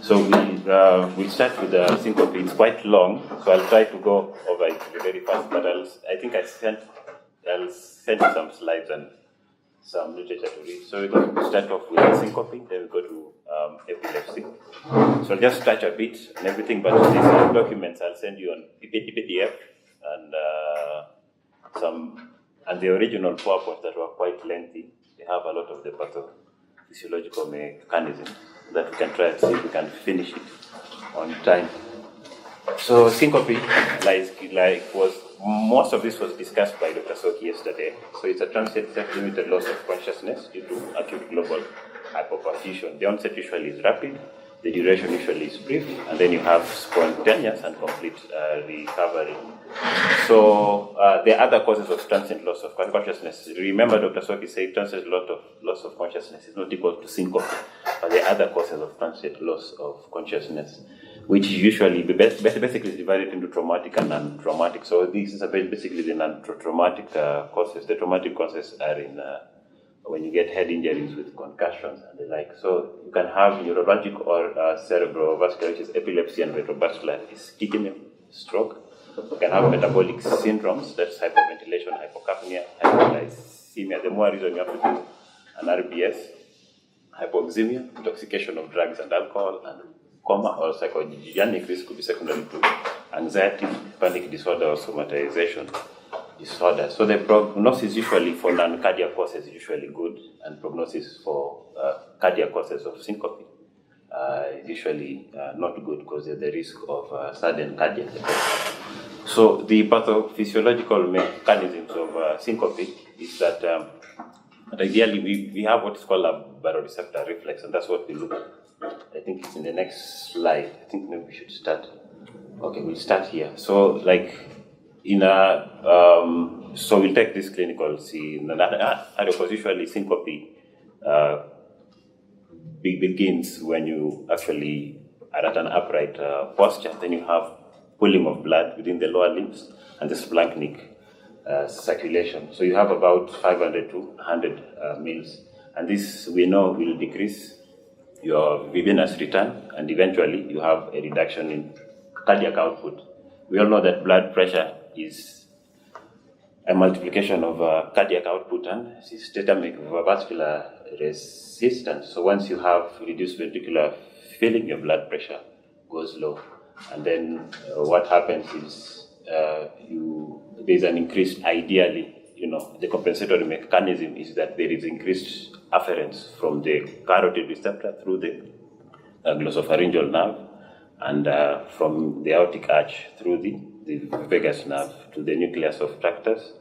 So we'll start with the syncope. It's quite long, so I'll try to go over it very fast. But I'll send you some slides and some literature to read. So we're going to start off with syncope, then we go to epilepsy. So I'll just touch a bit on everything, but these documents I'll send you on PDF and the original PowerPoint that were quite lengthy. They have a lot of the pathophysiological mechanism that we can try and see if we can finish it on time. So syncope, most of this was discussed by Dr. Soki yesterday. So it's a transient self-limited loss of consciousness due to acute global hypoperfusion. The onset usually is rapid, the duration usually is brief, and then you have spontaneous and complete recovery. So the other causes of transient loss of consciousness. Remember, Dr. Soki said transient loss of consciousness is not equal to syncope, but the other causes of transient loss of consciousness, which usually basically is divided into traumatic and non-traumatic. So this is basically the non-traumatic causes. The traumatic causes are in when you get head injuries with concussions and the like. So you can have neurologic or cerebrovascular, which is epilepsy and retrovascular ischemia, stroke. You can have metabolic syndromes, that's hyperventilation, hypocapnia, hypoglycemia. The more reason you have to do an RBS, hypoxemia, intoxication of drugs and alcohol, and coma or psychogenic risk could be secondary to anxiety, panic disorder, or somatization disorder. So the prognosis usually for non-cardiac causes is usually good, and prognosis for cardiac causes of syncope is usually not good because there's the risk of sudden cardiac death. So the pathophysiological mechanisms of syncope is that ideally we have what is called a baroreceptor reflex, and that's what we look at. I think it's in the next slide. I think maybe we should start. Okay, we'll start here. So like so we'll take this clinical scene. Because usually syncope begins when you actually are at an upright posture. Then you have pooling of blood within the lower limbs and the splanchnic circulation. So you have about 500 to 100 mils, and this we know will decrease your venous return, and eventually you have a reduction in cardiac output. We all know that blood pressure is a multiplication of cardiac output and systemic vascular resistance. So once you have reduced ventricular filling, your blood pressure goes low. And then what happens is there's an increased, ideally, the compensatory mechanism is that there is increased afference from the carotid receptor through the glossopharyngeal nerve, and from the aortic arch through the vagus nerve to the nucleus of tractus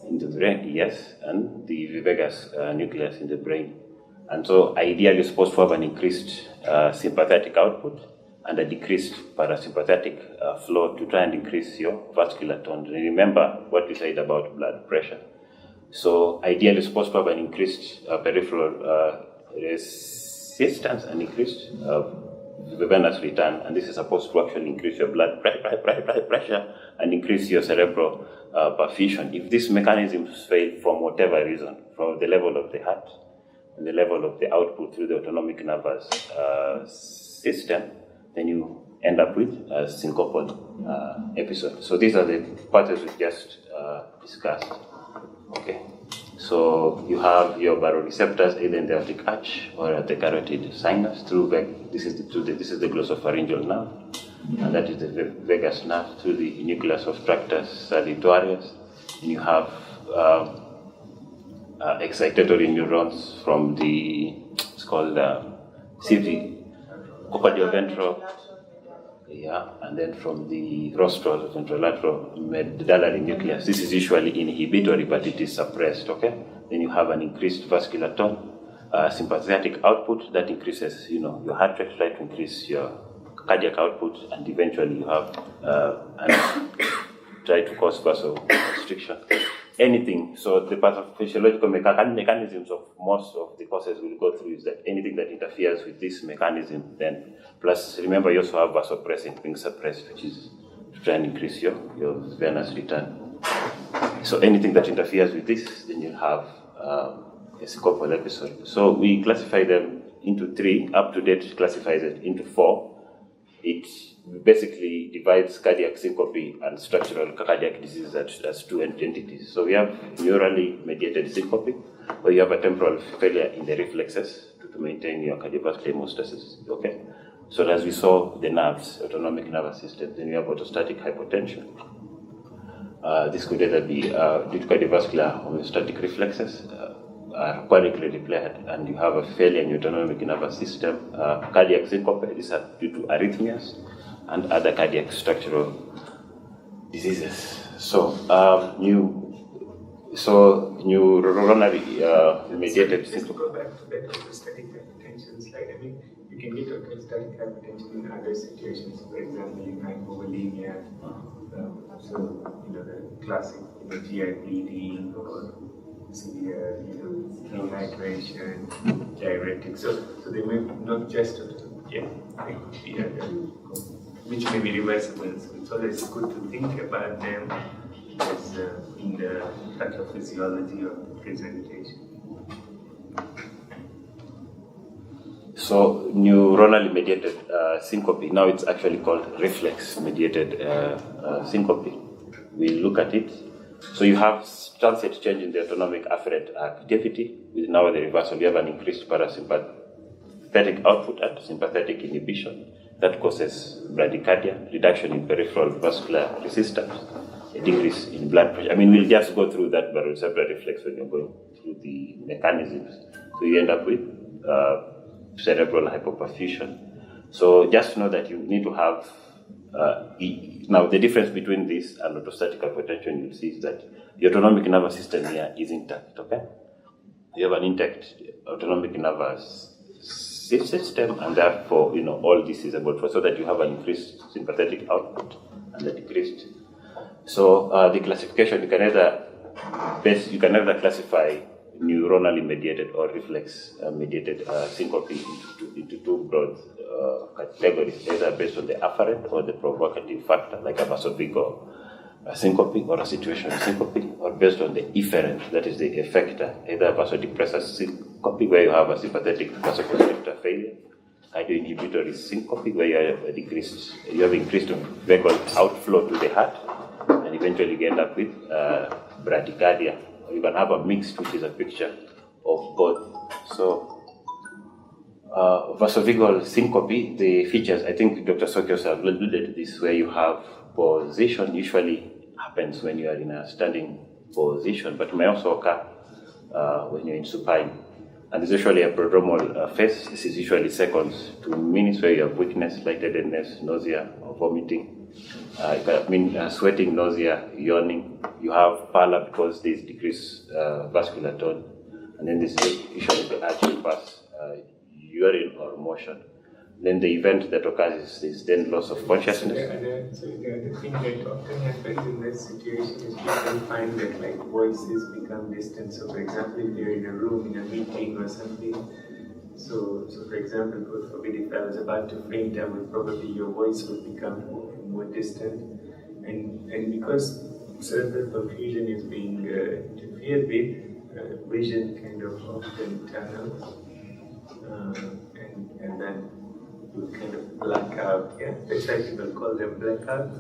in the brain, and the vagus nucleus in the brain. And so ideally you're supposed to have an increased sympathetic output and a decreased parasympathetic flow to try and increase your vascular tone. Remember what we said about blood pressure. So ideally you're supposed to have an increased peripheral resistance and increased venous return, and this is supposed to actually increase your blood pressure and increase your cerebral perfusion. If these mechanisms fail from whatever reason, from the level of the heart and the level of the output through the autonomic nervous system, then you end up with a syncopal episode. So these are the patterns we just discussed. Okay. So you have your baroreceptors either in the aortic arch or at the carotid sinus through this is the glossopharyngeal nerve, and that is the vagus nerve through the nucleus of tractus salutatorius. And you have excitatory neurons from it's called CV, cordioventral, and then from the rostral ventrolateral medullary nucleus. This is usually inhibitory, but it is suppressed. Okay. Then you have an increased vascular tone, sympathetic output that increases, your heart rate, try to increase your cardiac output, and eventually you have try to cause vasoconstriction. Anything. So the pathophysiological mechanisms of most of the causes we'll go through is that anything that interferes with this mechanism, then plus remember you also have vasopressin being suppressed, which is to try and increase your venous return. So anything that interferes with this, then you have a syncopal episode. So we classify them into 3. Up to date classifies it into 4. It basically divides cardiac syncope and structural cardiac disease as 2 entities. So we have neurally mediated syncope, where you have a temporal failure in the reflexes to maintain your cardiovascular hemostasis. Okay. So as we saw, the nerves, autonomic nervous system, then you have orthostatic hypotension. This could either be due to cardiovascular homeostatic reflexes, are chronically repaired, and you have a failure in your autonomic nervous system, cardiac syncope. These are due to arrhythmias and other cardiac structural diseases. So, neuronally mediated syncope. Just to go back to that orthostatic hypertension slide, I mean, you can get orthostatic hypertension in other situations. For example, in hypovolemia, so the classic GI bleeding or severe dehydration, diuretics. So they may not just which may be reversible. So it's always good to think about them as in the pathophysiology of the presentation. So neuronally mediated syncope, now it's actually called reflex mediated syncope. We look at it. So you have transient change in the autonomic afferent activity with now the reversal. You have an increased parasympathetic output and sympathetic inhibition that causes bradycardia, reduction in peripheral vascular resistance, a decrease in blood pressure. I mean, we'll just go through that baroreceptor reflex when you're going through the mechanisms. So you end up with cerebral hypoperfusion. So just know that you need to have now the difference between this and orthostatic hypotension you'll see is that the autonomic nervous system here is intact. Okay, you have an intact autonomic nervous system, and therefore all this is about so that you have an increased sympathetic output and a decreased. So the classification you can either classify neuronally mediated or reflex mediated syncope into 2 broad categories, either based on the afferent or the provocative factor, like a vasovagal syncope or a situational syncope, or based on the efferent, that is the effector, either vasodepressor syncope, where you have a sympathetic vasoconstrictor failure, cardioinhibitory syncope, where you have increased vagal outflow to the heart, and eventually you end up with bradycardia. You can have a mixed, which is a picture of both. So, vasovagal syncope, the features, I think Dr. Sokios have alluded to this, where you have position usually happens when you are in a standing position, but may also occur when you're in supine. And it's usually a prodromal phase. This is usually seconds to minutes, where you have weakness, lightheadedness, nausea, or vomiting. Sweating, nausea, yawning. You have pallor because there is decreased vascular tone. And then this is usually the urge to pass urine or motion. Then the event that occurs is then loss of consciousness. So the other thing that often happens in this situation is people find that voices become distant. So for example, if you're in a room, in a meeting or something, so for example, God forbid, if I was about to faint, probably your voice would become more distant. And because cerebral perfusion is being interfered with, vision kind of often tunnels, and then you kind of black out. Yeah, that's why people call them blackouts.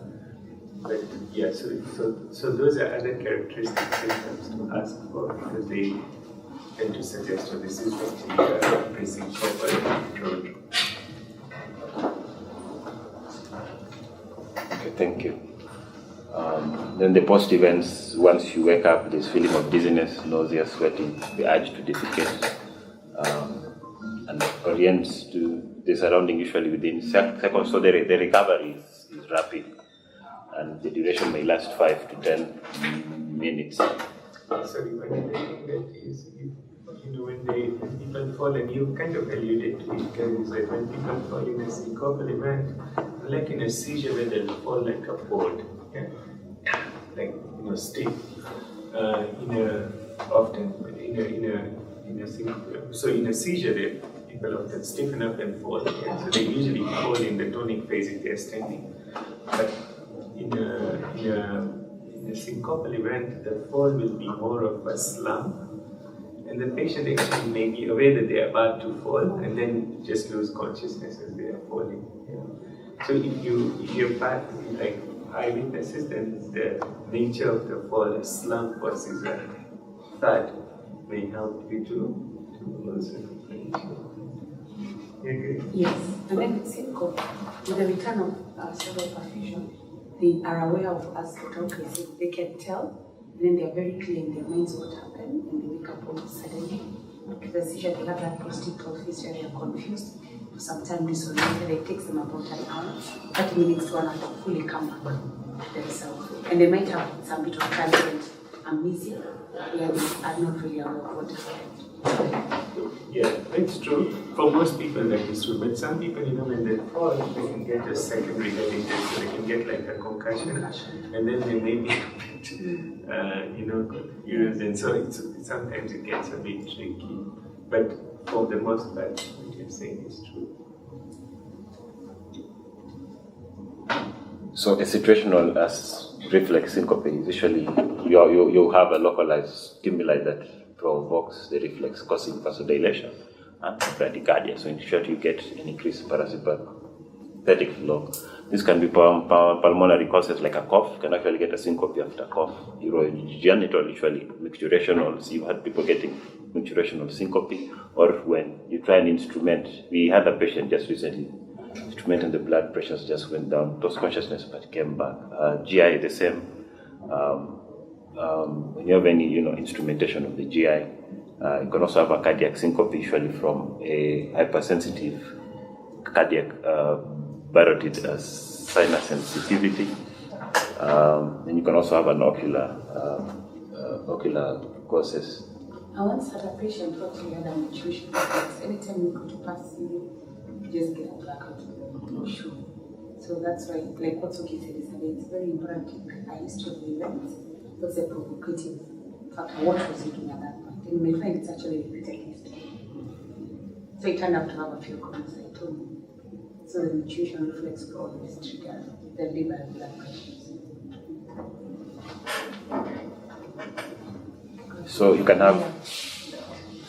But yeah, so those are other characteristic symptoms to ask for, because they tend to suggest this is actually a pressing shepherd road. Okay, thank you. Then the post events, once you wake up, this feeling of dizziness, nausea, sweating, the urge to defecate, and orients to the surrounding usually within seconds. So the recovery is rapid, and the duration may last 5 to 10 minutes. Sorry, but I think that is, when people fall, and you kind of alluded to it, is that when people fall in a syncopal event, like in a seizure where they'll fall like a board, yeah? Like stiff. So in a seizure, people often stiffen up and fall. Yeah? So they usually fall in the tonic phase if they're standing. But in a syncopal event, the fall will be more of a slump, and the patient actually may be aware that they are about to fall and then just lose consciousness as they are falling. So if you're part like eyewitnesses, then the nature of the fall, a slump versus a thud, may help you to also differentiate. You agree? Yes, and then with Syncope, with the return of cerebral perfusion, they are aware of us talking, so they can tell, and then they are very clear in their minds what happened, and they wake up all of a sudden. The seizure, they have that post-ictal phase where they are confused, sometimes disoriented. It takes them about an hour, 30 minutes to 1 hour to fully come back to themselves. And they might have some bit of transient amnesia, where they are not really aware of what happened. Yeah, it's true. For most people that is true, but some people, when they fall, they can get a secondary headache, so they can get like a concussion, and then they may be a bit, confused, and so sometimes it gets a bit tricky. But for the most part, what you're saying is true. So a situational reflex syncope is usually you have a localized stimuli that provokes the reflex, causing vasodilation and bradycardia. So in short, you get an increased parasympathetic flow. This can be pulmonary causes like a cough. You can actually get a syncope after cough. Urogenital, usually micturational. So you had people getting micturational syncope, or when you try an instrument. We had a patient just recently. Instrument and the blood pressures just went down, lost consciousness but came back. GI the same. When you have any instrumentation of the GI, you can also have a cardiac syncope, usually from a hypersensitive cardiac parotid sinus sensitivity. And you can also have an ocular causes. I once had a patient who actually had an intuition reflex. Anytime we go to pass, you just get a blackout. No sure. So that's why, like what Soki said yesterday, it's very important to keep a history of the events. That's a provocative factor. What was he doing at that point? And you may find it's actually repeated history. So he turned out to have a few comments I told him. So the intuition reflex will always trigger the liver and blood pressures. So you can have,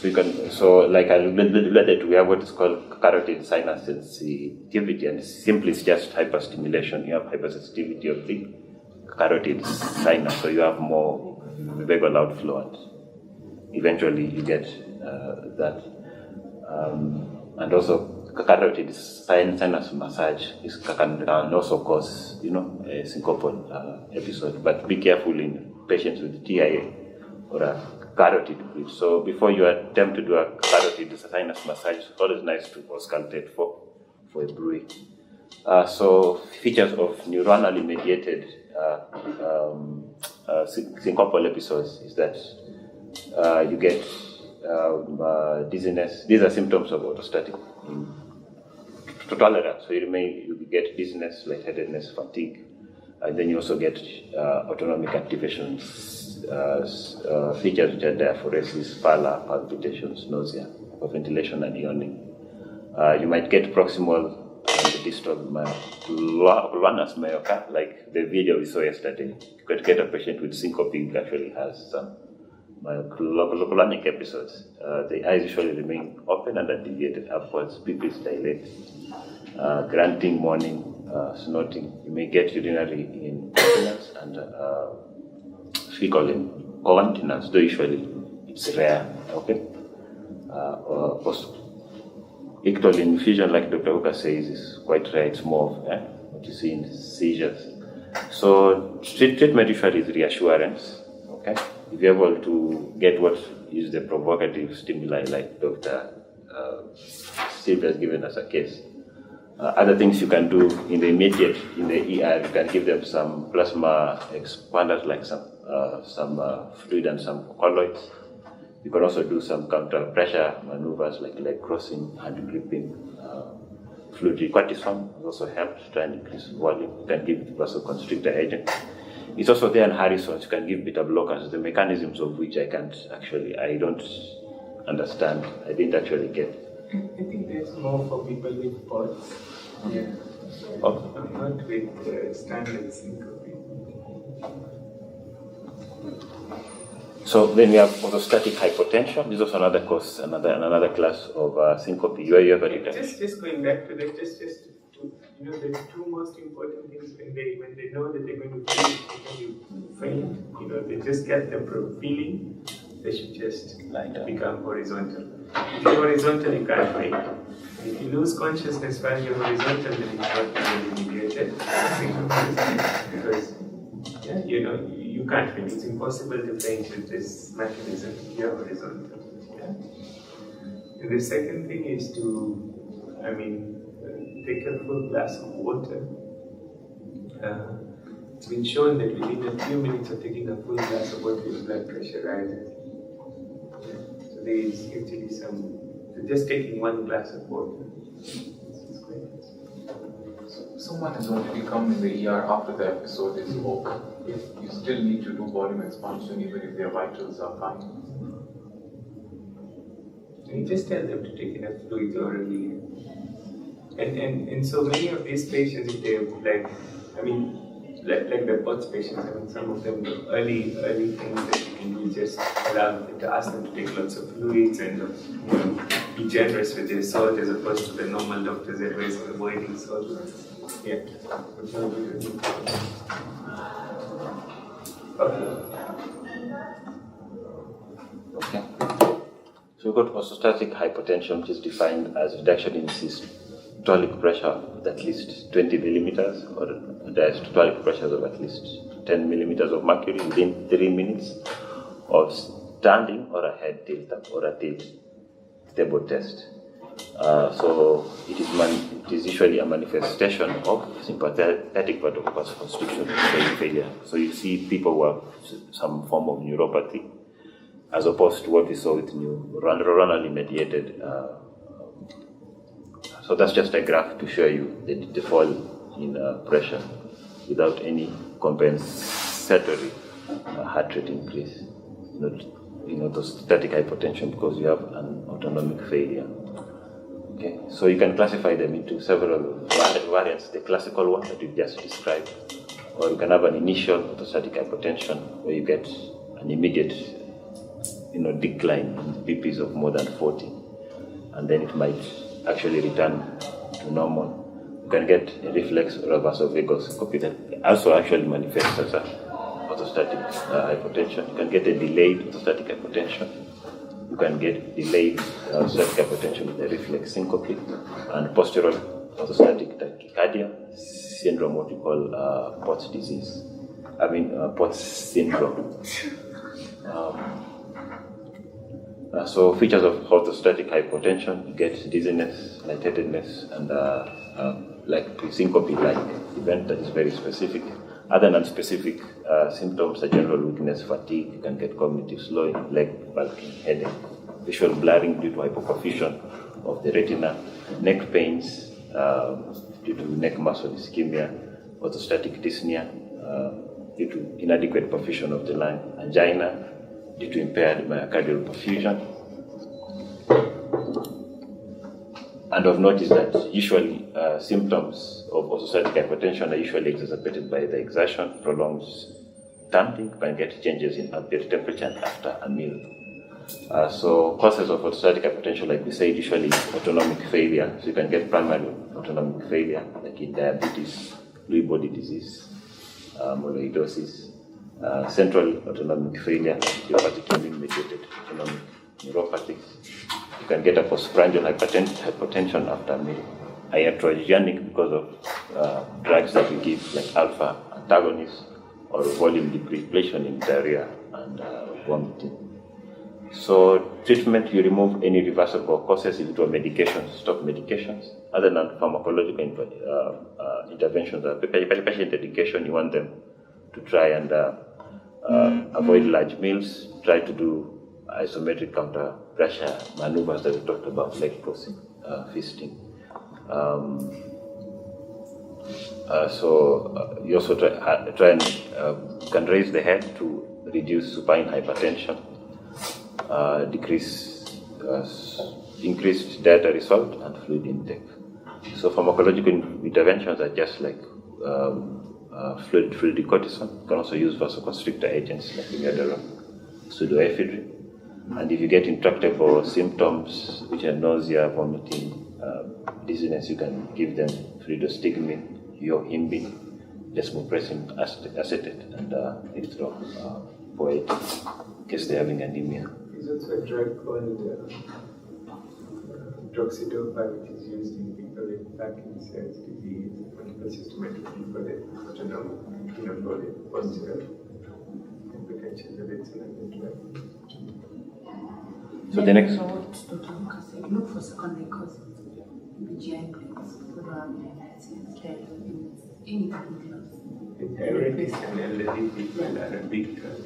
like I alluded, we have what is called carotid sinus sensitivity, and simply it's just hyperstimulation. You have hypersensitivity of the carotid sinus, so you have more vagal outflow, and eventually you get that. And also carotid sinus massage can also cause, a syncopal episode. But be careful in patients with TIA or a carotid bridge. So before you attempt to do a carotid sinus massage, it's always nice to auscultate for a bruit. So features of neuronally mediated syncopal episodes is that you get dizziness. These are symptoms of orthostatic tolerance. So you get dizziness, lightheadedness, fatigue, and then you also get autonomic activations. Features which are diaphoresis, pallor, palpitations, nausea, hyperventilation, and yawning. You might get proximal and distal planus myocard, like the video we saw yesterday. You could get a patient with syncope who actually has some myoclonic episodes. The eyes usually remain open and are deviated upwards, pupils dilate, grunting, moaning, snorting. You may get urinary incontinence and fecal incontinence, though usually it's rare, okay? Ictal infusion, like Dr. Hooker says, is quite rare. It's more of what you see in seizures. So treatment usually is reassurance, okay? If you're able to get what is the provocative stimuli, like Dr. Steve has given us a case. Other things you can do in the immediate, in the ER, you can give them some plasma expanders, like some fluid and some colloids. You can also do some counter pressure maneuvers like leg crossing, hand gripping. Fluid cortisone also helps to try and increase volume. You can give vasoconstrictor agent. It's also there in Harrison's. You can give beta blockers, the mechanisms of which I don't understand. I didn't actually get. I think there's more for people with POTS. Yeah. Oh. Not with standard syncope. So then we have orthostatic hypotension. This is also another cause, another class of syncope. You have a just going back to that, just to, the two most important things when they know that they're going to fail, when you fail, they just get the feeling. They should just become horizontal. If you're horizontal, you can't fail. If you lose consciousness while you're horizontal, then you can't be mediated. Because you can't fail. It's impossible to faint with this mechanism if you're horizontal. Yeah? And the second thing is to, take a full glass of water. It's been shown that within a few minutes of taking a full glass of water, your blood pressure rises. So there is actually just taking one glass of water. It's great. Someone has already come in the ER after the episode is over. Yeah. You still need to do volume expansion even if their vitals are fine. You just tell them to take enough fluids orally. And so many of these patients, if they like the POTS patients, some of them, the early things that you can do is just to ask them to take lots of fluids and be generous with their salt as opposed to the normal doctor's advice of avoiding salt. Yeah. Okay. So we've got orthostatic hypotension, which is defined as reduction in systolic pressure of at least 20 millimeters, or diastolic pressures of at least 10 millimeters of mercury within 3 minutes of standing or a head tilt up or a tilt stable test. So it is usually a manifestation of sympathetic vasoconstriction failure. So you see people who have some form of neuropathy, as opposed to what we saw with neuronally mediated. So that's just a graph to show you the fall in pressure without any compensatory heart rate increase. The static hypotension, because you have an autonomic failure. Okay, so you can classify them into several variants. The classical one that you just described, or you can have an initial orthostatic hypotension where you get an immediate, decline in BPs of more than 40, and then it might actually return to normal. You can get a reflex or a vasovagal syncope that also actually manifests as a orthostatic hypotension. You can get a delayed orthostatic hypotension. You can get delayed orthostatic hypotension with a reflex syncope and postural orthostatic tachycardia syndrome, what we call POTS disease. POTS syndrome. So features of orthostatic hypotension: you get dizziness, lightheadedness, and syncope-like event that is very specific. Other non-specific symptoms are general weakness, fatigue. You can get cognitive slowing, leg bulking, headache, visual blurring due to hypoperfusion of the retina, neck pains due to neck muscle ischemia, orthostatic dyspnea due to inadequate perfusion of the lung, angina due to impaired myocardial perfusion. And of note is that usually symptoms of orthostatic hypotension are usually exacerbated by the exertion, prolonged standing. You can get changes in ambient temperature after a meal. So causes of orthostatic hypotension, like we said, usually autonomic failure. So you can get primary autonomic failure, like in diabetes, Lewy body disease, amyloidosis, central autonomic failure, idiopathic immune-mediated autonomic neuropathy. You can get a postprandial hypotension after a meal, iatrogenic because of drugs that we give, like alpha antagonists, or volume depletion in diarrhea and vomiting. So treatment, you remove any reversible causes. If it were medications, stop medications. Other than pharmacological interventions, patient education, you want them to try and avoid large meals, try to do isometric counter pressure maneuvers that we talked about, leg crossing, feasting. So you also try and can raise the head to reduce supine hypertension, increased dietary salt and fluid intake. So pharmacological interventions are just like fluid cortisone. You can also use vasoconstrictor agents like imidazole pseudoephedrine. And if you get intractable symptoms, which are nausea, vomiting, dizziness, you can give them fluidostigmine, yohimbine, desmopressin acetate, and erythropoietin in case they're having anemia. There's also a drug called droxidopa, which is used in people with Parkinson's disease, multiple systematically for the autonomic, for the postural and potential of it's another drug. So the next. What Dr. Lucas said, look for secondary causes. GI plaques, any particular. Diabetes and elderly people are a big drug.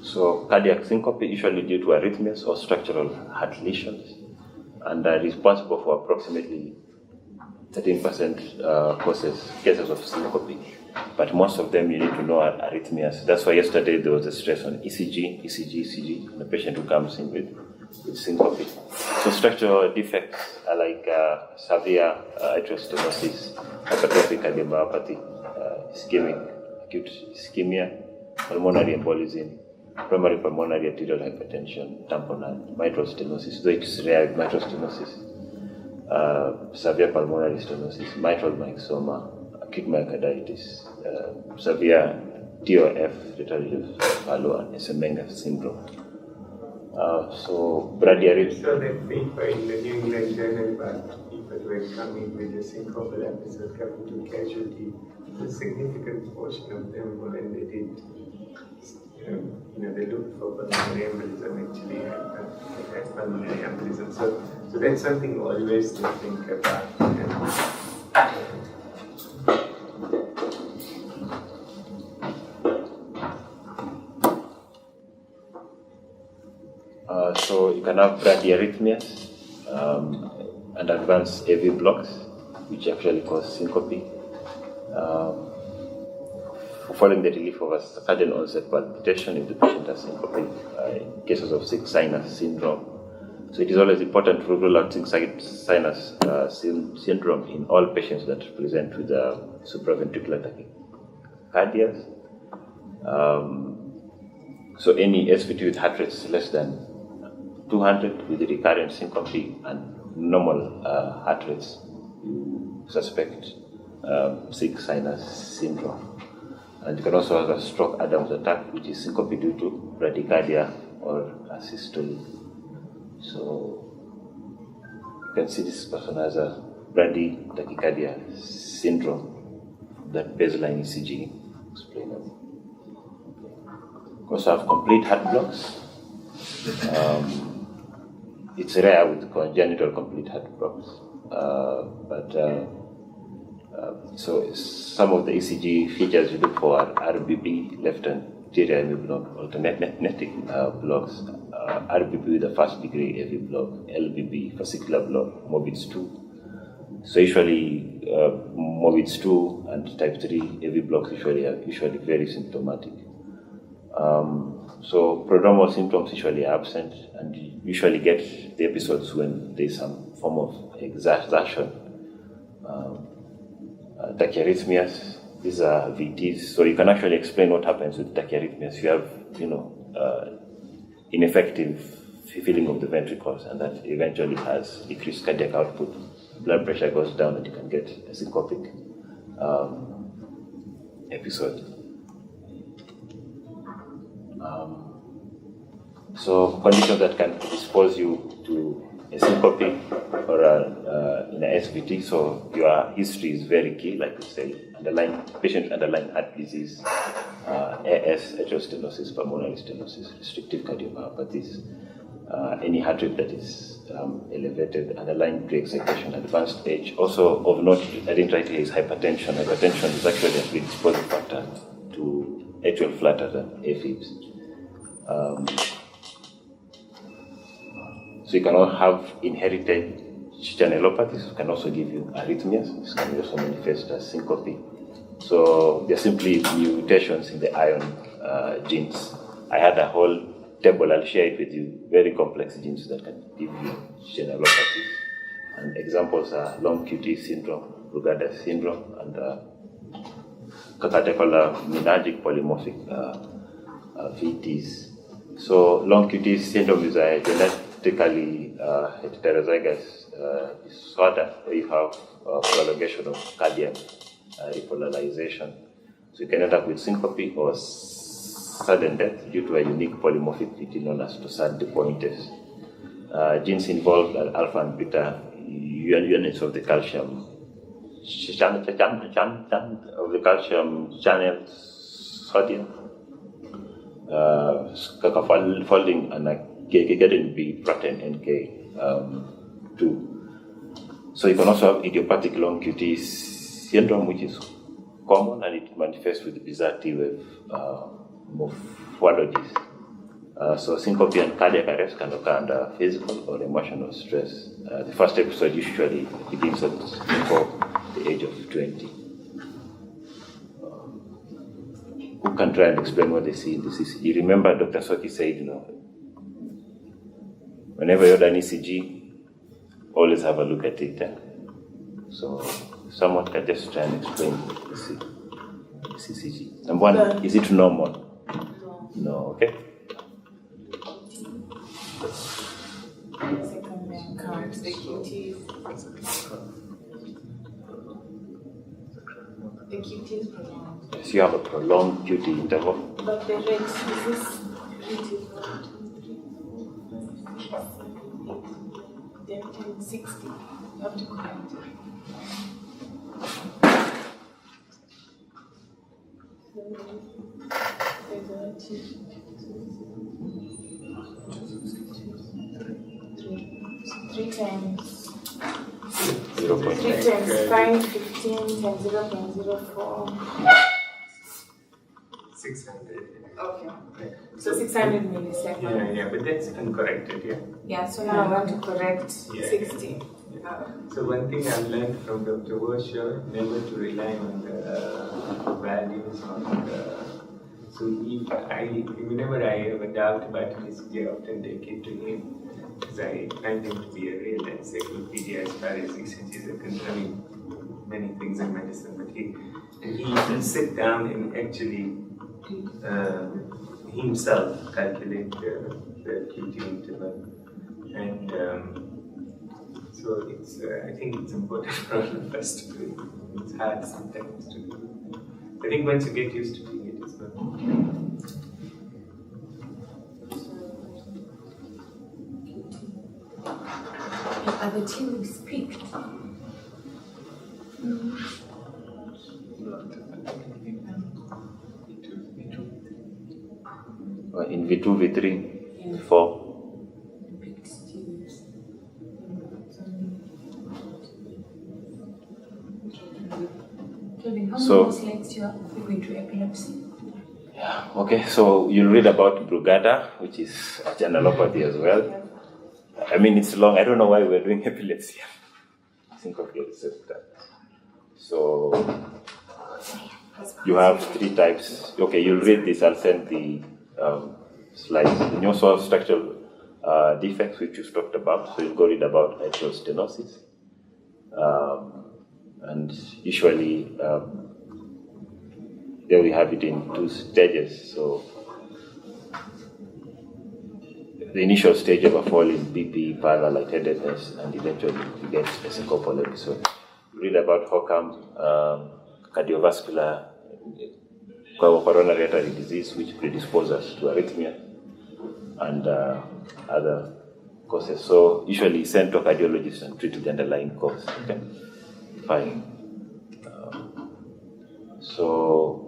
So cardiac syncope usually due to arrhythmias or structural heart lesions, and are responsible for approximately 13% cases of syncope. But most of them you need to know are arrhythmias. That's why yesterday there was a stress on ECG, and the patient who comes in with syncope. So structural defects are like severe atrial stenosis, hypertrophic cardiomyopathy, ischemic acute ischemia, pulmonary embolism, primary pulmonary arterial hypertension, tamponade, mitral stenosis, though it's rare with mitral stenosis, severe pulmonary stenosis, mitral myxoma, acute myocarditis, severe TOF, retarded Fallot, and Semengers syndrome. So bradyarrhythmia. So that paper in the New England Journal about people who had come in with a syncopal episode coming to casualty, a significant portion of them, when they did, they looked for pulmonary embolism, actually had pulmonary embolism. So that's something always to think about. So you can have bradyarrhythmias and advanced AV blocks, which actually cause syncope. Following the relief of a sudden onset palpitation if the patient has syncope, in cases of sick sinus syndrome. So it is always important to rule out sick sinus syndrome in all patients that present with supraventricular tachycardias. So any SVT with heart rates less than 200 with recurrent syncope and normal heart rates, you suspect sick sinus syndrome. And you can also have a stroke Adams attack, which is syncope due to bradycardia or asystole. So you can see this person has a bradytachycardia syndrome, that baseline ECG explainable. You also have complete heart blocks. It's rare with congenital complete heart blocks, so some of the ECG features you look for are RBB, left anterior AV block, alternating blocks, RBB with a first degree AV block, LBB, fascicular block, MOBITS 2. So usually MOBITS 2 and type 3 AV blocks usually very symptomatic. So prodromal symptoms usually are absent, and you usually get the episodes when there is some form of exertion. Tachyarrhythmias, these are VTs, so you can actually explain what happens with tachyarrhythmias. You have, ineffective filling of the ventricles, and that eventually has decreased cardiac output. Blood pressure goes down, and you can get a syncopic episode. So conditions that can expose you to a syncope or in a SVT. So your history is very key, like we say, patient underlying heart disease, AS, atrial stenosis, pulmonary stenosis, restrictive cardiomyopathies, any heart rate that is elevated, underlying pre-excitation, advanced age. Also of note, I didn't write here, is hypertension. Hypertension is actually a predisposing factor to atrial flutter than AFibs. So you can also have inherited channelopathies, which can also give you arrhythmias. This can also manifest as syncope. So they're simply mutations in the iron genes. I had a whole table, I'll share it with you, very complex genes that can give you channelopathies. And examples are long QT syndrome, Brugada syndrome, and catecholaminergic polymorphic VTs. So long QT syndrome is a genetically heterozygous disorder where you have prolongation of cardiac repolarization. So you can end up with syncope or sudden death due to a unique polymorphic VT known as Torsades de Pointes. Genes involved are alpha and beta units of the calcium channel sodium folding and getting B protein NK2. So you can also have idiopathic long QT syndrome, which is common, and it manifests with bizarre T-wave morphologies. So syncope and cardiac arrest can occur under physical or emotional stress. The first episode usually begins at before the age of 20. Who can try and explain what they see in the ECG? Remember, Dr. Soki said, whenever you're done ECG, always have a look at it. So someone can just try and explain the ECG. Number one, is it normal? No, okay. Second then comes the QTs. The QTs prolonged. So you have a prolonged QT interval. But the rate, is this QT? They're 1060. You have to correct it. Three times 5, 15 times 0.04. 600. Okay. So 600 milliseconds. Yeah, but that's uncorrected, yeah? Yeah, so now I want to correct 60. So one thing I've learned from Dr. Washer, never to rely on the values on the. So whenever I have a doubt about his, I often take it to him, because I find him to be a real encyclopedia as far as ECGs are concerned, many things in medicine. But he will sit down and actually himself calculate the QT interval, and so it's. I think it's important for all of us to do it. It's hard sometimes to do. I think once you get used to doing it, it's not. Are the children peaked? In V2, V3, V4. Kelvin, how So- many slides you have going to epilepsy? Yeah, okay, so you'll read about Brugada, which is a channelopathy as well. I mean, it's long. I don't know why we're doing epilepsy. Syncope receptor. So you have 3 types. Okay, you'll read this. I'll send the slides. The also structural defects, which you've talked about. So you'll go read about atrial stenosis. And usually there we have it in 2 stages. So the initial stage of a fall in BP, parallel lightheadedness, and eventually you get a syncopal episode. Read about how come cardiovascular coronary artery disease, which predisposes to arrhythmia and other causes. So usually send to a cardiologist and treat the underlying cause. Okay, fine. So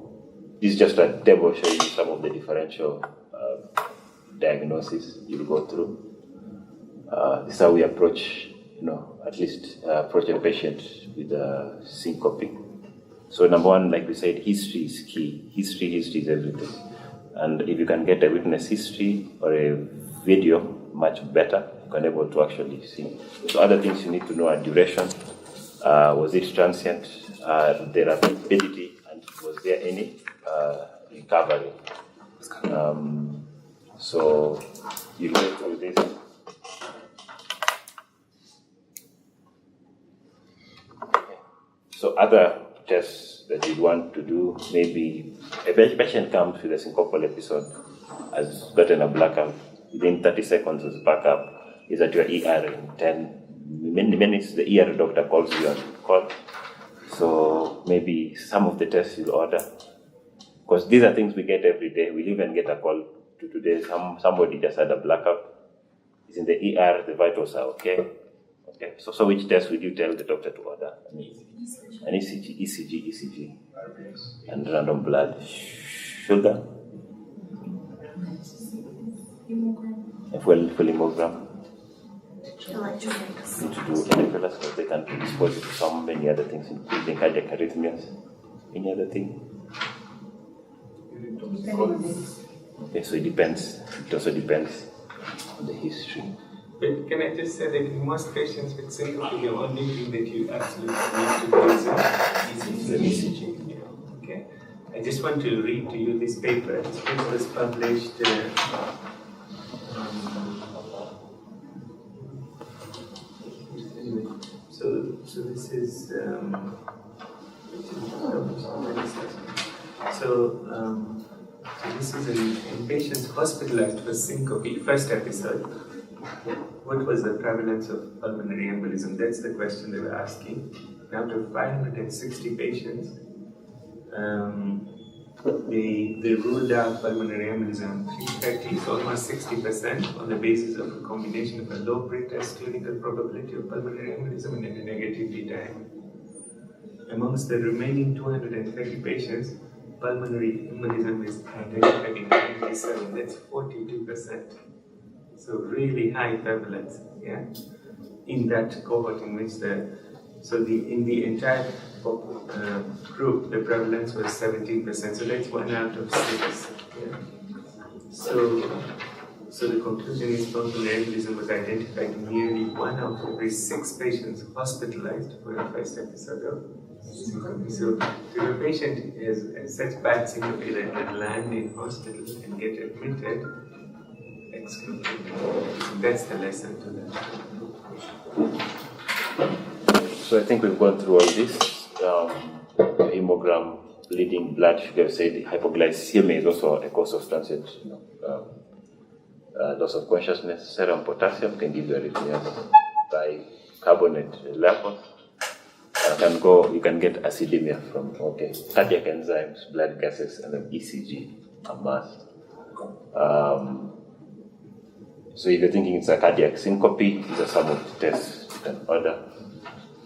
this is just a table showing some of the differential diagnosis you'll go through. This is how we approach, at least approach a patient with a syncope. So number one, like we said, history is key. History is everything. And if you can get a witness history or a video, much better. You can able to actually see. So other things you need to know are duration. Was it transient? The rapidity, and was there any recovery? So you go through this. So other tests that you'd want to do. Maybe a patient comes with a syncopal episode, has gotten a blackout, within 30 seconds is back up, is at your ER in 10 minutes, the ER doctor calls you on call. So maybe some of the tests you'll order, because these are things we get every day. We'll even get a call to today, somebody just had a blackout, is in the ER, the vitals are okay. Okay, so which test would you tell the doctor to order? An ECG, and random blood, sugar, a full hemogram. Need to do NFLs because they can predispose it to so many other things, including cardiac arrhythmias. Any other thing? Okay, so it depends. It also depends on the history. But can I just say that in most patients with syncope, the only thing that you absolutely need to do is the ECG. Okay. I just want to read to you this paper. This paper was published. So this is. So this is in patients hospitalized for syncope, first episode. What was the prevalence of pulmonary embolism? That's the question they were asking. Out of 560 patients, they ruled out pulmonary embolism, at least almost 60%, on the basis of a combination of a low pretest clinical probability of pulmonary embolism and a negative p-time. Amongst the remaining 230 patients, pulmonary embolism is identified in 97, that's 42%. So really high prevalence, yeah, in that cohort in which in the entire group, the prevalence was 17%. So that's 1 out of 6. Yeah. So the conclusion is pulmonary embolism was identified in nearly 1 out of every 6 patients hospitalized for a first episode of syncope. So if a patient has such bad syncope that can land in hospital and get admitted, that's the lesson to that. So I think we've gone through all this. Hemogram, bleeding, blood sugar, said hypoglycemia is also a cause of transient loss of consciousness. Serum potassium can give you arrhythmias. Bicarbonate levels you can get acidemia from cardiac enzymes, blood gases, and an ECG, a must. So if you're thinking it's a cardiac syncope, these are some of the tests you can order.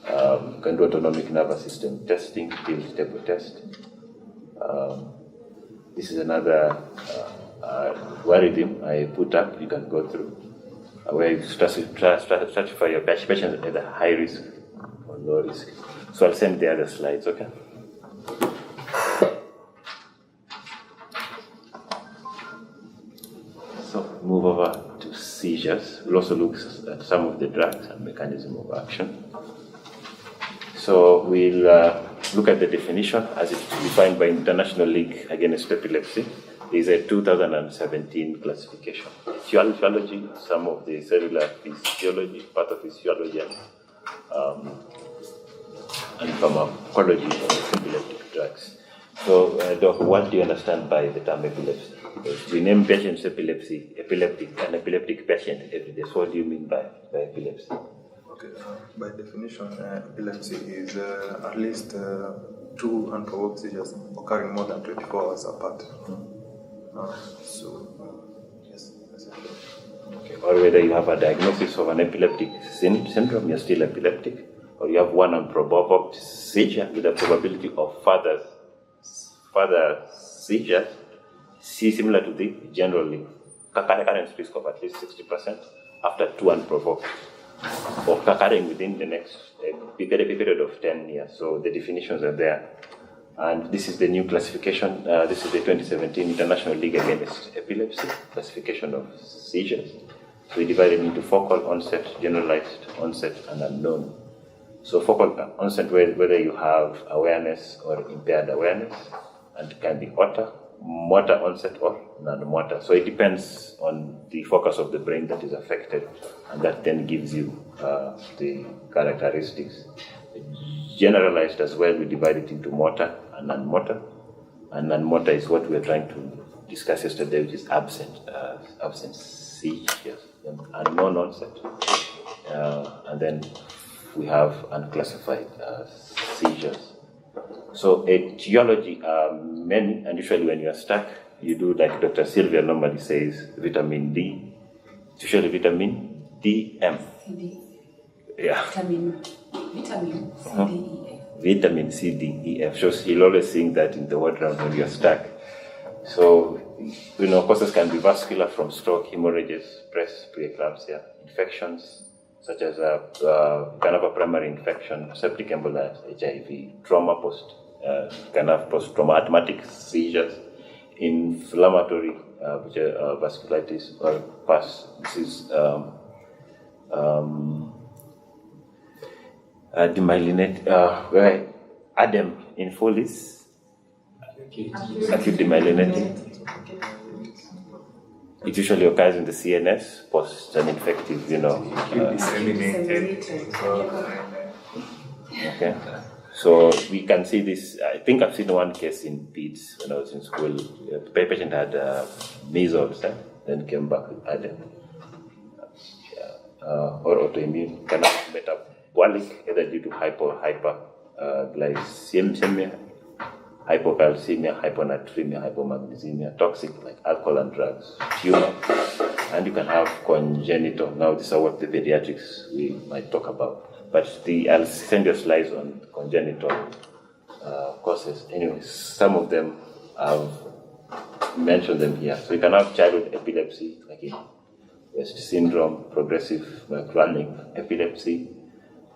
You can do autonomic nervous system testing, field table test. This is another algorithm I put up, you can go through, where you stratify your patients at a high risk or low risk. So I'll send the other slides, okay? So move over to seizures. We'll also look at some of the drugs and mechanism of action. So we'll look at the definition as it's defined by International League Against Epilepsy. There is a 2017 classification. Physiology, some of the cellular physiology, pathophysiology, and pharmacology of epileptic drugs. So, Doc, what do you understand by the term epilepsy? We name patients epileptic, an epileptic patient every day. So what do you mean by epilepsy? Okay, by definition, epilepsy is at least 2 unprovoked seizures occurring more than 24 hours apart. Yes, essentially. Okay. Or whether you have a diagnosis of an epileptic syndrome, you're still epileptic, or you have one unprovoked seizure with a probability of further seizures, similar to the generally current risk of at least 60% after 2 unprovoked, or occurring within the next period of 10 years. So the definitions are there. And this is the new classification. This is the 2017 International League Against Epilepsy classification of seizures. So we divide it into focal onset, generalized onset, and unknown. So focal onset, whether you have awareness or impaired awareness, and can be motor onset or non-motor. So it depends on the focus of the brain that is affected, and that then gives you the characteristics. generalized as well, we divide it into motor and non-motor. And non-motor is what we were trying to discuss yesterday, which is absent seizures and non-onset. And then we have unclassified seizures. So etiology are many, and usually when you are stuck, you do like Dr. Sylvia normally says, vitamin D. It's usually vitamin D, M. CD. Yeah. Vitamin C, D, E, F. Vitamin C, D, E, F. So he'll always sing that in the word round when you're stuck. So, causes can be vascular from stroke, hemorrhages, breast, preeclampsia, infections, such as can have a primary infection, septic embolia, HIV, trauma can have post-traumatic seizures, inflammatory vasculitis or pus. This is demyelinate, ADEM in full is acute demyelinating. It usually occurs in the CNS, post an infective, disseminated. Okay. So we can see this. I think I've seen one case in PEDS when I was in school. The patient had measles, then came back with ADEM. Or autoimmune, kind of metabolic, either due to hyperglycemia, hypocalcemia, hyponatremia, hypomagnesemia, toxic like alcohol and drugs, tumor, and you can have congenital. Now, these are what the pediatrics we might talk about. But I'll send you slides on congenital causes. Anyways, some of them I've mentioned them here. So you can have childhood epilepsy, like in West syndrome, progressive chronic epilepsy,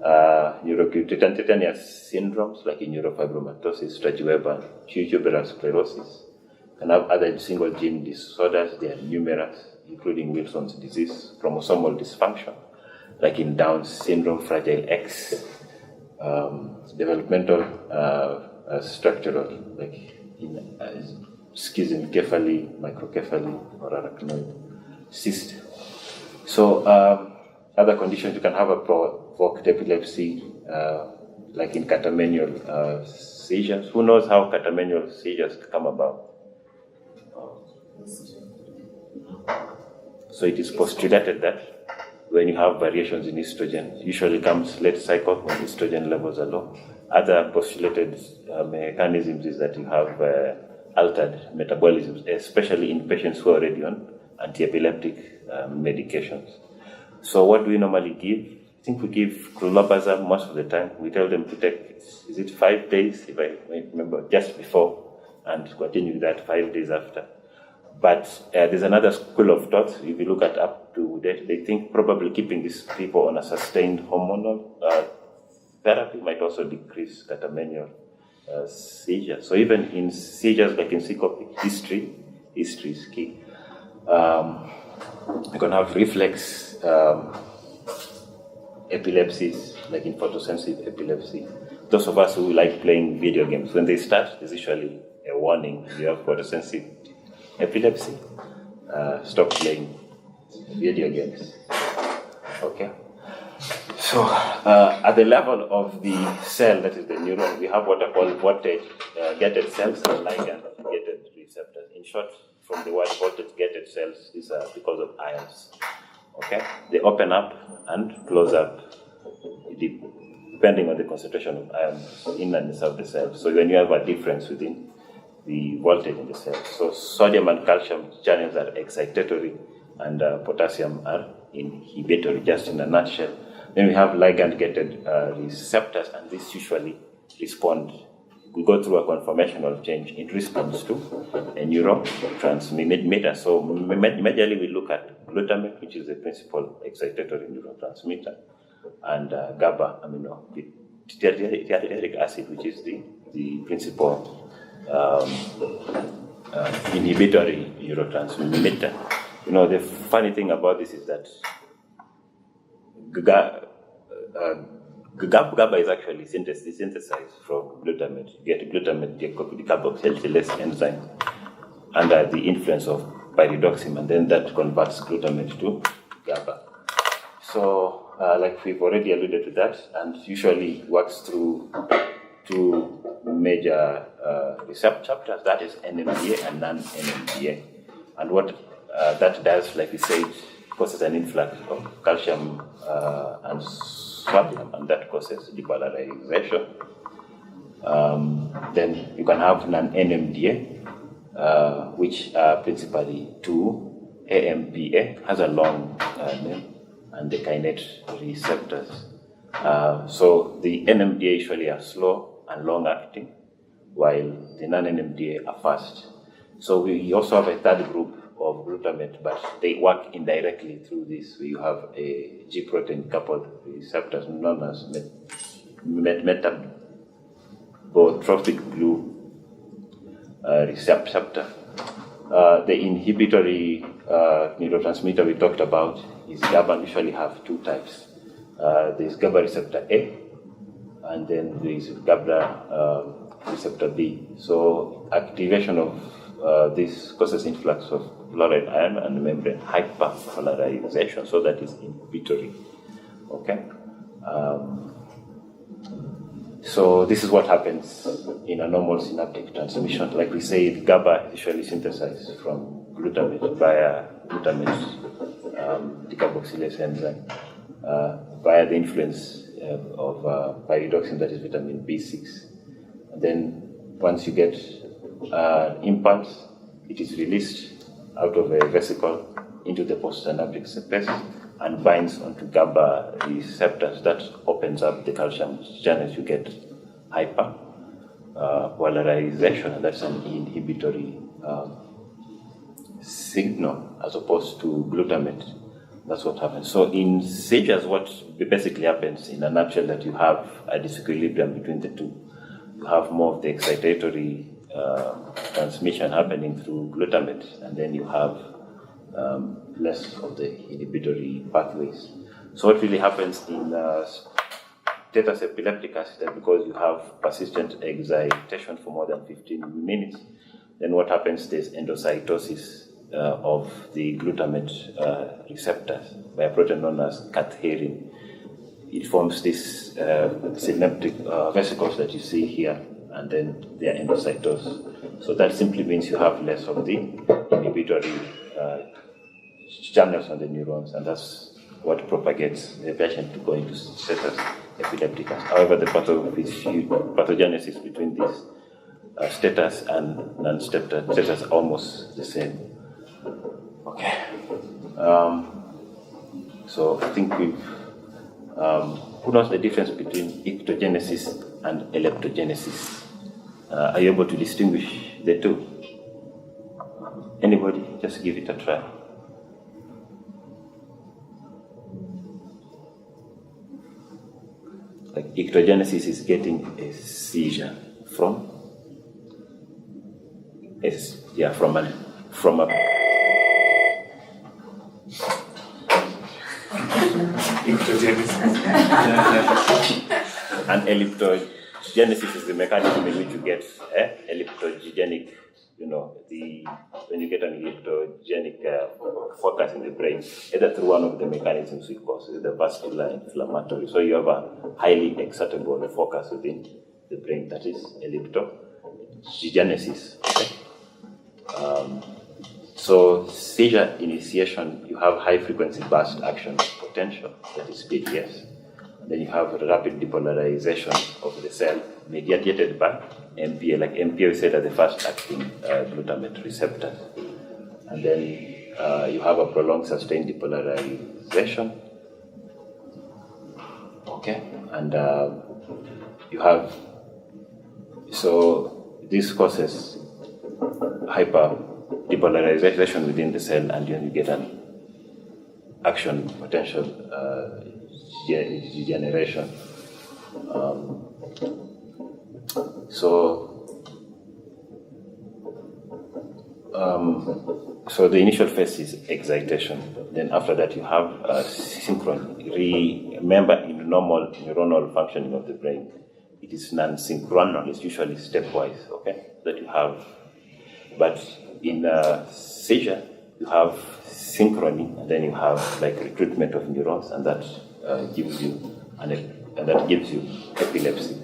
neurocutaneous syndromes like in neurofibromatosis, Sturge-Weber, tuberous sclerosis. You can have other single gene disorders. They are numerous, including Wilson's disease, chromosomal dysfunction, like in Down syndrome, Fragile X, developmental structural, like in schizencephaly, microcephaly, or arachnoid cyst. So other conditions, you can have a provoked epilepsy, like in catamenial seizures. Who knows how catamenial seizures come about? So it is postulated that when you have variations in estrogen, usually comes late cycle when estrogen levels are low. Other postulated mechanisms is that you have altered metabolism, especially in patients who are already on anti-epileptic medications. So what do we normally give? I think we give clobazam most of the time. We tell them to take, is it 5 days, if I remember, just before, and continue that 5 days after. But there's another school of thought. If you look at up to date, they think probably keeping these people on a sustained hormonal therapy might also decrease catamenial seizures. So even in seizures like in syncope, history is key. You can have reflex epilepsies, like in photosensitive epilepsy. Those of us who like playing video games, when they start, there's usually a warning: you have photosensitive epilepsy. Stop playing video games. Okay. So at the level of the cell, that is the neuron, we have what are called voltage-gated cells and ligand-gated receptors. In short, from the word voltage-gated cells, these are because of ions. Okay, they open up and close up depending on the concentration of ions in and inside the cell. So when you have a difference within the voltage in the cell, so sodium and calcium channels are excitatory, and potassium are inhibitory. Just in a nutshell. Then we have ligand-gated receptors, and these usually respond. We go through a conformational change in response to a neurotransmitter. So majorly we look at glutamate, which is the principal excitatory neurotransmitter, and GABA aminobutyric acid, which is the principal inhibitory neurotransmitter. The funny thing about this is that GABA is actually synthesized from glutamate. You get glutamate decarboxylase enzyme under the influence of pyridoxine, and then that converts glutamate to GABA. So like we've already alluded to that, and usually works through two major receptors, that is NMDA and non-NMDA. And what that does, like we said, causes an influx of calcium and sodium, and that causes depolarization. Then you can have non-NMDA, which are principally 2-AMPA, has a long name, and the kinase receptors. So the NMDA usually are slow and long-acting, while the non-NMDA are fast. So we also have a third group of glutamate, but they work indirectly through this. We have a G protein coupled receptors known as metabotropic glue receptor. The inhibitory neurotransmitter we talked about is GABA, and usually have two types. There's GABA receptor A, and then there's GABA receptor B. So activation of this causes influx of chloride ion and membrane hyperpolarization, so that is inhibitory. Okay. So this is what happens in a normal synaptic transmission. Like we say, GABA is usually synthesized from glutamate via glutamate decarboxylase enzyme via the influence of pyridoxine, that is vitamin B6. And then once you get impulse, it is released out of a vesicle into the postsynaptic space and binds onto GABA receptors. That opens up the calcium channels. You get hyperpolarization, and that's an inhibitory signal as opposed to glutamate. That's what happens. So in seizures, what basically happens in a nutshell, that you have a disequilibrium between the two. You have more of the excitatory transmission happening through glutamate, and then you have less of the inhibitory pathways. So what really happens in status epilepticus is that because you have persistent excitation for more than 15 minutes, then what happens, there's endocytosis of the glutamate receptors by a protein known as cadherin. It forms these synaptic vesicles that you see here, and then they are endocytosed. So that simply means you have less of the inhibitory channels on the neurons, and that's what propagates the patient to go into status epilepticus. However, the pathogenesis between these status and non-status status are almost the same. Okay. So I think we've who knows the difference between ictogenesis and eleptogenesis? Are you able to distinguish the two? Anybody? Just give it a try. Like ictogenesis is getting a seizure from a and eleptogenesis is the mechanism in which you get eleptogenic, when you get an eleptogenic focus in the brain, either through one of the mechanisms we cause the vascular inflammatory. So you have a highly excitable focus within the brain, that is eleptogenesis. Okay? So seizure initiation, you have high frequency burst action potential, that is PDS. And then you have rapid depolarization of the cell mediated by MPA. Like MPA, we said, are the fast acting glutamate receptors. And then you have a prolonged sustained depolarization. Okay, and you have, so this causes hyper depolarization within the cell, and then you get an action potential degeneration. So the initial phase is excitation. Then after that you have synchrony. Remember, in normal neuronal functioning of the brain, it is non-synchronal. It's usually stepwise. Okay, that you have. But in seizure, you have synchrony, and then you have like recruitment of neurons, and that gives you and that gives you epilepsy.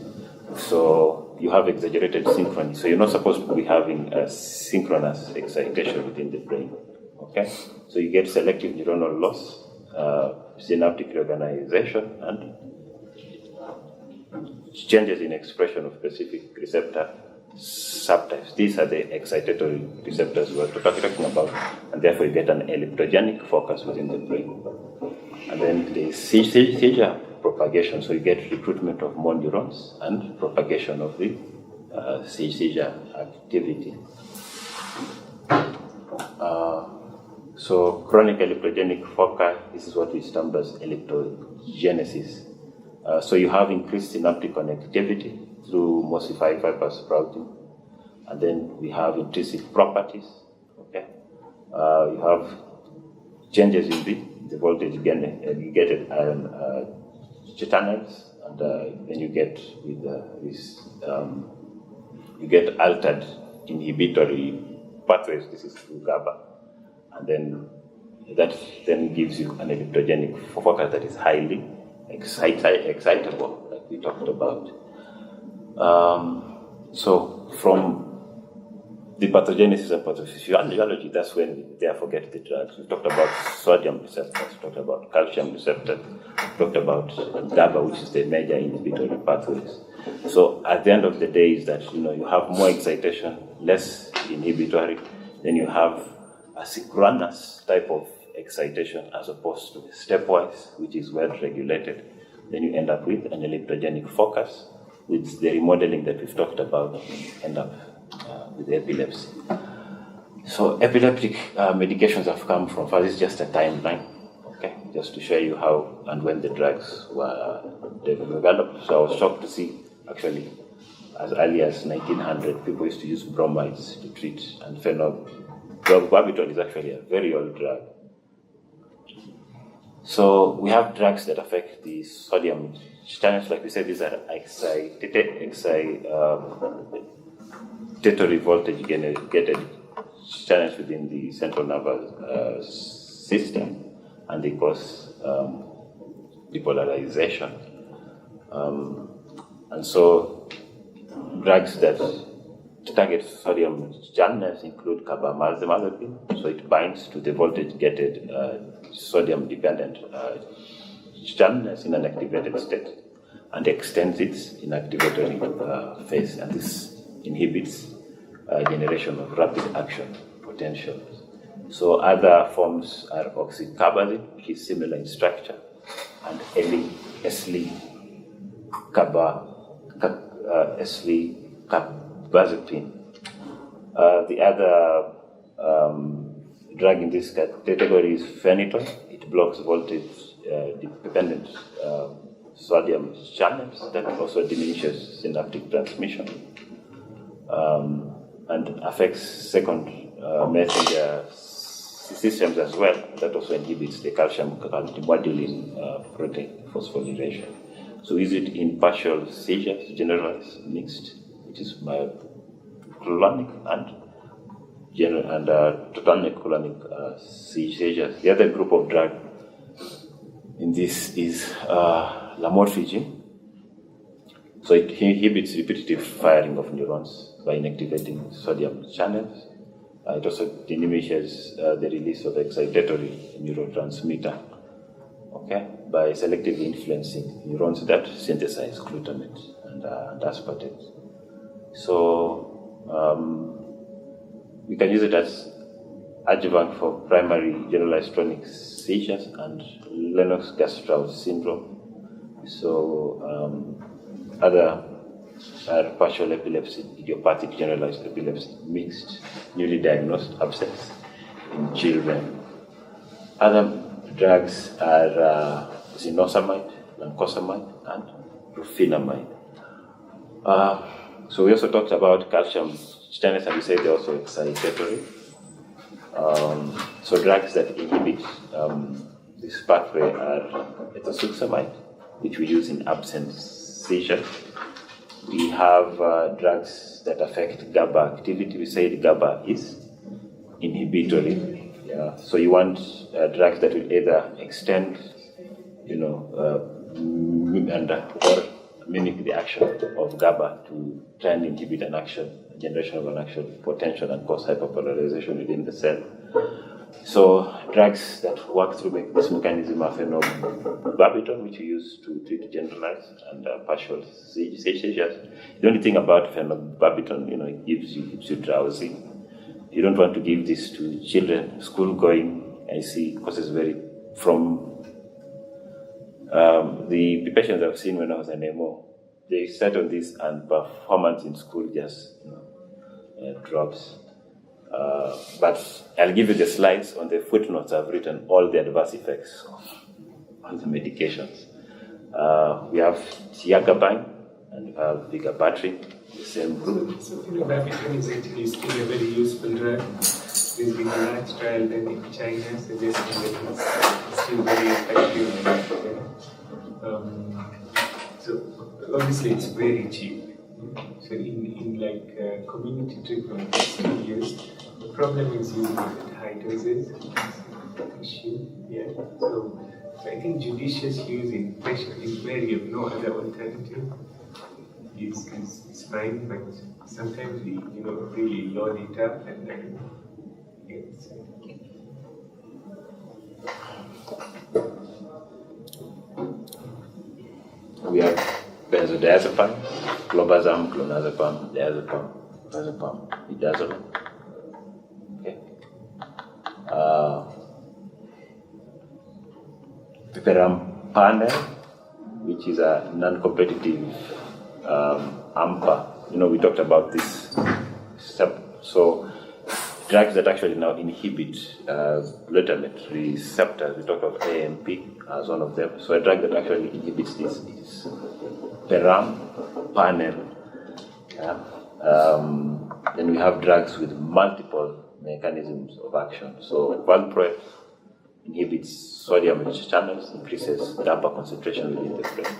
So you have exaggerated synchrony. So you're not supposed to be having a synchronous excitation within the brain. Okay? So you get selective neuronal loss, synaptic reorganization, and changes in expression of specific receptor subtypes. These are the excitatory receptors we are talking about, and therefore you get an electrogenic focus within the brain. And then the seizure propagation, so you get recruitment of more neurons and propagation of the seizure activity. So chronic electrogenic foci, this is what we term as electrogenesis. So you have increased synaptic connectivity through mosified fiber sprouting, and then we have intrinsic properties. Okay, you have changes in the voltage gated ion channels, and then you get with this you get altered inhibitory pathways. This is through GABA, and then that then gives you an electrogenic focus that is highly excitable, like we talked about. So from the pathogenesis and pathophysiology, that's when we therefore get the drugs. We talked about sodium receptors, we talked about calcium receptors, we talked about GABA, which is the major inhibitory pathways. So at the end of the day is that you have more excitation, less inhibitory, then you have a synchronous type of excitation as opposed to stepwise, which is well regulated. Then you end up with an electrogenic focus with the remodeling that we've talked about, and you end up with epilepsy. So epileptic medications have come from first. It's just a timeline, okay, just to show you how and when the drugs were developed. So I was shocked to see actually as early as 1900 people used to use bromides to treat, and phenobarbital is actually a very old drug. So we have drugs that affect the sodium channels. Like we said, these are excitatory voltage gated channels within the central nervous system, and they cause depolarization. And so drugs that target sodium channels include carbamazepine, so it binds to the voltage-gated sodium-dependent channels in an activated state and extends its inactivatory phase, and this inhibits generation of rapid action potentials. So other forms are oxycarbazine, which is similar in structure, and eslicarbazepine. The other drug in this category is phenytoin. It blocks voltage-dependent sodium channels. That also diminishes synaptic transmission and affects second messenger systems as well. That also inhibits the calcium calciumodulin protein phosphorylation. So is it in partial seizures, generalized, mixed, which is myoclonic and totonic clonic seizures. The other group of drug in this is lamotrigine. So it inhibits repetitive firing of neurons by inactivating sodium channels. It also diminishes the release of excitatory neurotransmitter, okay, by selectively influencing neurons that synthesize glutamate and aspartate. So we can use it as adjuvant for primary generalized tonic seizures and Lennox-Gastaut syndrome. So other partial epilepsy, idiopathic generalized epilepsy, mixed, newly diagnosed absence in children. Other drugs are zinosamide, lancosamide, and rufinamide. So we also talked about calcium channels, and we said they're also excitatory. So drugs that inhibit this pathway are ethosuximide, which we use in absent seizures. We have drugs that affect GABA activity. We say GABA is inhibitory. Yeah. So you want drugs that will either extend or mimic the action of GABA to try and inhibit an action, generation of an action potential, and cause hyperpolarization within the cell. So drugs that work through this mechanism are phenobarbital, which you use to treat generalized and partial seizures. The only thing about phenobarbital, it keeps you drowsy. You don't want to give this to children. School going, I see, causes from the patients I've seen when I was an MO, they start on this and performance in school just drops. But I'll give you the slides. On the footnotes, I've written all the adverse effects of the medications. We have tiagabine and we have vigabatrin, the same group. So phenobarbital is actually still a very useful drug. There's been a large trial done in China suggesting that it's still very effective. So obviously it's very cheap. So in community treatment, it's still used. The problem is using it at high doses. Issue, yeah. So I think judicious use in patients where you have no other alternative is fine, but sometimes we really load it up and then yes. We have benzodiazepine, clobazam, clonazepam, diazepam, diazepam, midazolam. Okay. Piperampanel, which is a non-competitive AMPA. We talked about this. So drugs that actually now inhibit glutamate receptors, we talked of AMP as one of them. So a drug that actually inhibits this is perampanel. Then we have drugs with multiple mechanisms of action. So valproate inhibits sodium channels, increases GABA concentration within the brain.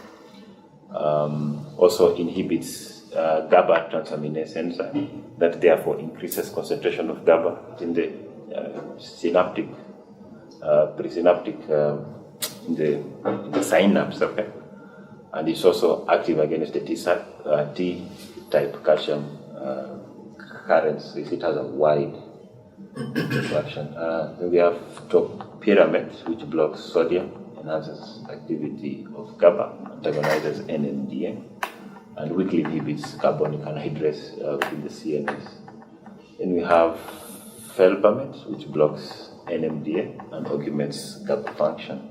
Also inhibits GABA transaminase enzyme, that therefore increases concentration of GABA in the synaptic, presynaptic, in the synapse, okay? And it's also active against the T-type calcium currents. It has a wide action. Then we have topiramate, which blocks sodium, enhances activity of GABA, antagonizes NMDA, and weakly inhibits carbonic anhydrase within the CNS. Then we have felbamate, which blocks NMDA and augments GABA function.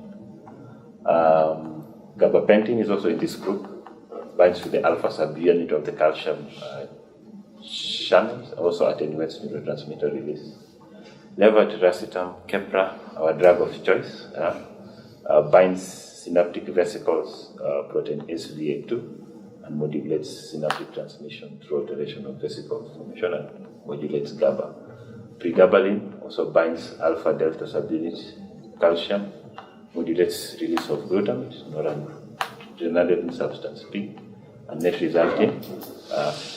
Gabapentin is also in this group, binds to the alpha subunit of the calcium channels, also attenuates neurotransmitter release. Levetiracetam, Keppra, our drug of choice, binds synaptic vesicles, protein SVA2, and modulates synaptic transmission through alteration of vesicle formation and modulates GABA. Pregabalin also binds alpha delta subunit calcium, modulates release of glutamate, noradrenaline substance P, and net resulting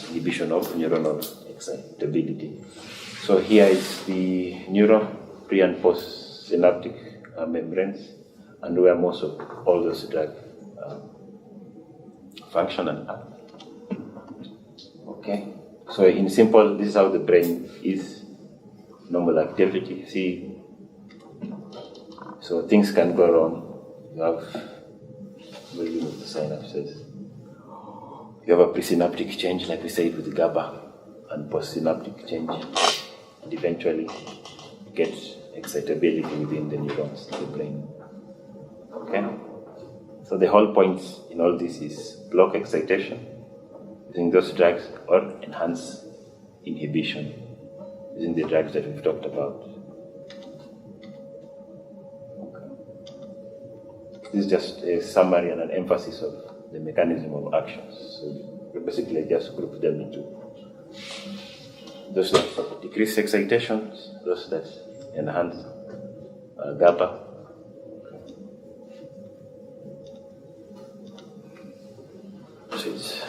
inhibition of neuronal excitability. So here is the neuro pre and post synaptic membranes, and where most of all those drugs function and act. Okay, so in simple, this is how the brain is, normal activity. See, so things can go wrong. You have volume of the synapses. You have a presynaptic change, like we said, with GABA, and postsynaptic change, and eventually get excitability within the neurons in the brain. Okay? So the whole point in all this is block excitation using those drugs, or enhance inhibition using the drugs that we've talked about. Okay. This is just a summary and an emphasis of the mechanism of actions. So we basically just group them into those that decrease excitation, those that enhance GABA. So it's